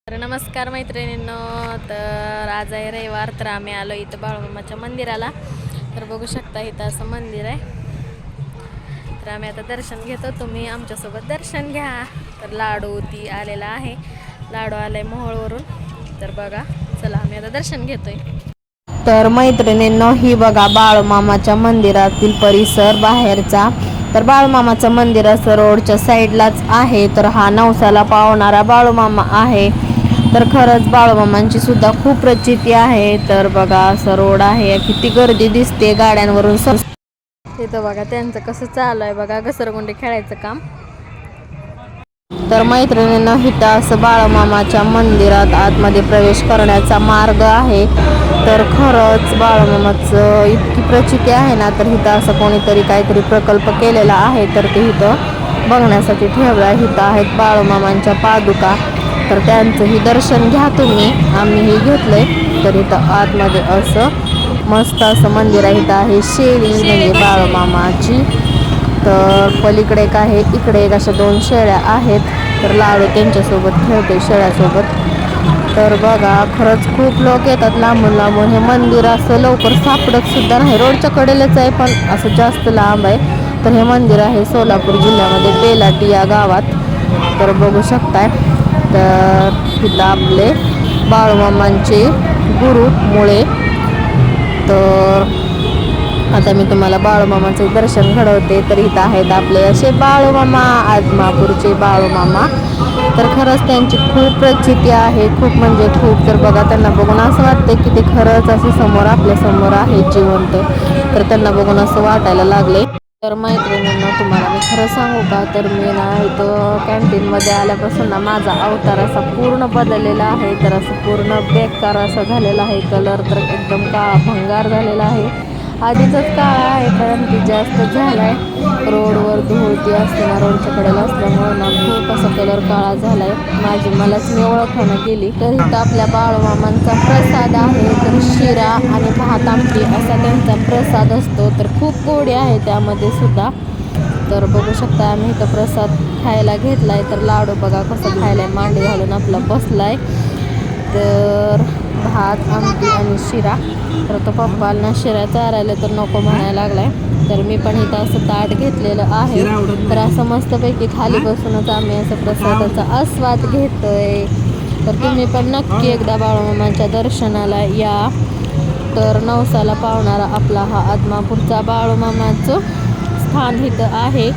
तर नमस्कार मैत्रिणींनो, तर आज आहे रविवार. तर आम्ही आलो इथं बाळूमामाच्या मंदिराला. तर बघू शकता इथं असं मंदिर आहे. तर आम्ही आता दर्शन घेतो, तुम्ही आमच्यासोबत दर्शन घ्या. तर लाडू ती आलेला आहे, लाडू आलाय मोहोळवरून. तर बघा, चला आम्ही आता दर्शन घेतोय. तर मैत्रिणींनो, ही बघा बाळूमामाच्या मंदिरातील परिसर बाहेरचा. तर बाळूमामाचं मंदिर असं रोडच्या साईडलाच आहे. तर हा नवसाला पावणारा बाळूमामा आहे. तर खरंच बाळूमामांची सुद्धा खूप प्रचिती आहे. तर बघा असं रोड आहे, किती गर्दी दिसते गाड्यांवरून. तिथं बघा त्यांचं कसं चालू आहे, बघा घसरगुंडी खेळायचं काम. तर मैत्रिणींना इथं असं बाळूमामाच्या मंदिरात आतमध्ये प्रवेश करण्याचा मार्ग आहे. तर खरंच बाळूमामाचं इतकी प्रचिती आहे ना, तर इथं असं कोणीतरी काहीतरी प्रकल्प केलेला आहे. तर ते इथं बघण्यासाठी ठेवलं आहे. इथं आहेत बाळूमामांच्या पादुका, तर त्यांचंही दर्शन घ्या तुम्ही. आम्हीही घेतलंय. तर इथं आतमध्ये असं मस्त असं मंदिर आहे. इथं आहे शेळी म्हणजे बाळूमामाची. तर पलीकडे एक आहे, इकडे एक, अशा 2 शेळ्या आहेत. तर लाडू त्यांच्यासोबत खेळते शेळ्यासोबत. तर बघा खरंच खूप लोक येतात लांबून लांबून. हे मंदिर असं लवकर सापडत सुद्धा नाही, रोडच्या कडेलाच आहे पण असं जास्त लांब आहे. तर हे मंदिर आहे सोलापूर जिल्ह्यामध्ये बेलाटी या गावात. तर बघू शकताय. तर तिथं आपले बाळूमामांचे गुरु मुळे. तर आता मी तुम्हाला बाळूमामाचे दर्शन घडवते. तर इथं आहेत आपले असे बाळूमामा, आदमापूरचे बाळूमामा. तर खरंच त्यांची खूप प्रचिती आहे, खूप म्हणजे खूप. तर बघा त्यांना बघून असं वाटतं की ते खरंच असे समोर आपल्या समोर आहेत जिवंत. तर त्यांना बघून असं वाटायला लागले. तर मैत्रिणींना तुम्हाला मी खरं सांगू का, तर मी ना इथं कॅन्टीनमध्ये आल्यापासून ना माझा अवतार असा पूर्ण बदललेला आहे. तर असं पूर्ण बेकार असा झालेला आहे. कलर तर एकदम काळा भंगार झालेला आहे. आधीच काळा आहे कारण की जास्त झाला आहे. रोडवर धूळती असते ना, रोडच्या कडेला असल्यामुळं ना खूप असा कलर काळा झाला आहे. मलाच मी ओळखणं गेली. तर इथं आपल्या बाळूमामांचा प्रसाद आहे. तर शिरा आणि भात आमटी असा त्यांचा प्रसाद असतो. तर खूप गोडी आहे त्यामध्ये सुद्धा. तर बघू शकता आम्ही इथं प्रसाद खायला घेतलाय. तर लाडू बघा कसं खायलाय, मांडी घालून आपला बसलाय. तर भात आमटी आणि शिरा. तर तो पप्पांना शिरा चारायला तर नको म्हणायला लागलाय. तर मी पण इथं असं ताट घेतलेलं आहे. तर असं मस्तपैकी खाली बसूनच आम्ही असं प्रसादाचा आस्वाद घेतोय. तर तुम्ही पण नक्की एकदा बाळूमामाच्या दर्शनाला या. तर नवसाला पावणारा आपला हा आदमापूरचा बाळूमामाचं स्थान इथं आहे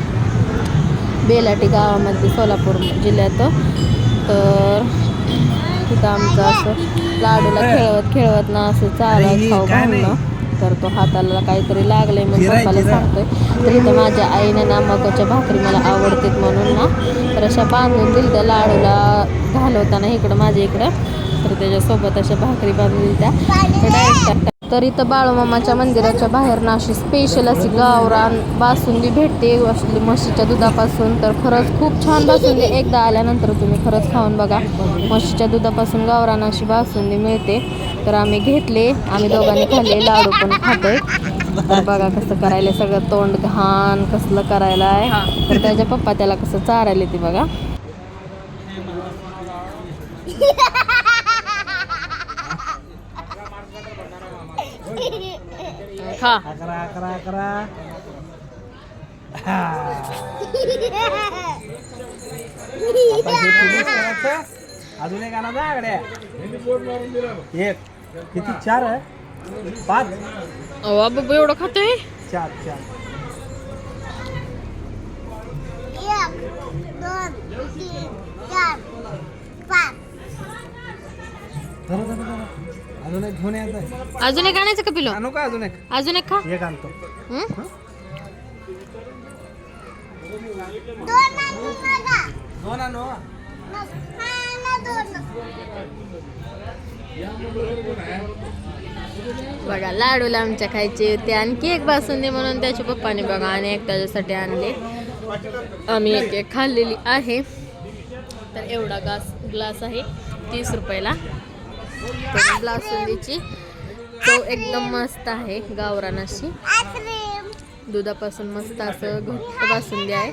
बेलाटी गावामध्ये सोलापूर जिल्ह्यात. तर तिथं आमचं असं लाडूला खेळवत ना असं चालाय खाऊ घालणं. तर तो हाताला काहीतरी लागलंय म्हणून पप्पाला सांगतोय. तर इथं माझ्या आईने ना मकाच्या भाकरी मला आवडतात म्हणून ना, तर अशा बांधून दिल त्या लाडूला घालवताना इकडं माझ्या इकडं. तर त्याच्यासोबत अशा भाकरी बांधून दिल्या. तर डायरेक्ट तर इथं बाळूमामाच्या मंदिराच्या बाहेर ना अशी स्पेशल अशी गावरान बासुंदी भेटते असली म्हशीच्या दुधापासून. तर खरंच खूप छान बासुंदी, एकदा आल्यानंतर तुम्ही खरंच खाऊन बघा. म्हशीच्या दुधापासून गावरान अशी बासुंदी मिळते. तर आम्ही घेतले, आम्ही दोघांनी खाल्ले, लाडू पण खातोय. तर बघा कसं करायला, सगळं तोंड घाण कसलं करायला आहे. तर त्याच्या पप्पा त्याला कसं चारायला ते बघा. खा अजून एक आणा आगड्या. एक किती, 4 आहे 5. बाबा एवढं खातोय. 4 1 2 3 4 5. अजून एक घेऊन यायचं. अजून एक आणायचं का पिलो? आणू का अजून एक? अजून एक खा. एक आणतो. 2 आणू. बघा लाडूला आमच्या खायचे होते, आणखी एक बासुंदी म्हणून त्याच्या पप्पाने बघा आणि एक त्याच्यासाठी आणले. आम्ही एक खाल्लेली आहे. तर एवढा ग्लास आहे 30 रुपयाला. तर बासुंदीची चव एकदम मस्त आहे, गावरान अशी दुधापासून मस्त असं घट्ट बासुंदी आहे.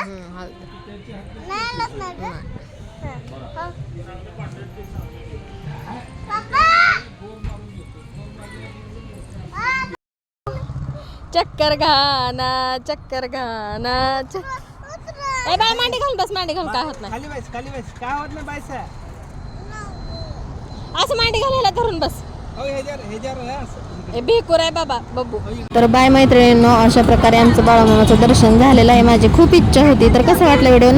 नाही आलाच नाही का? हा. पप्पा! चक्कर घाना चक्कर घाना उतरा. ए बाय मांडी घालून बस, मांडी घालून काय होत नाही. खाली बस काय होत नाही बायसा. असं मांडी घालायला धरून बस. ह्याच्यावर आहे असं. ए भिकूर आहे बाबा बब्बू. तर बाय मैत्रिणींनो, अशा प्रकारे आमचं बाळूमामाचं दर्शन झालेलं आहे. माझी खूप इच्छा होती. तर कसं वाटलं व्हिडिओ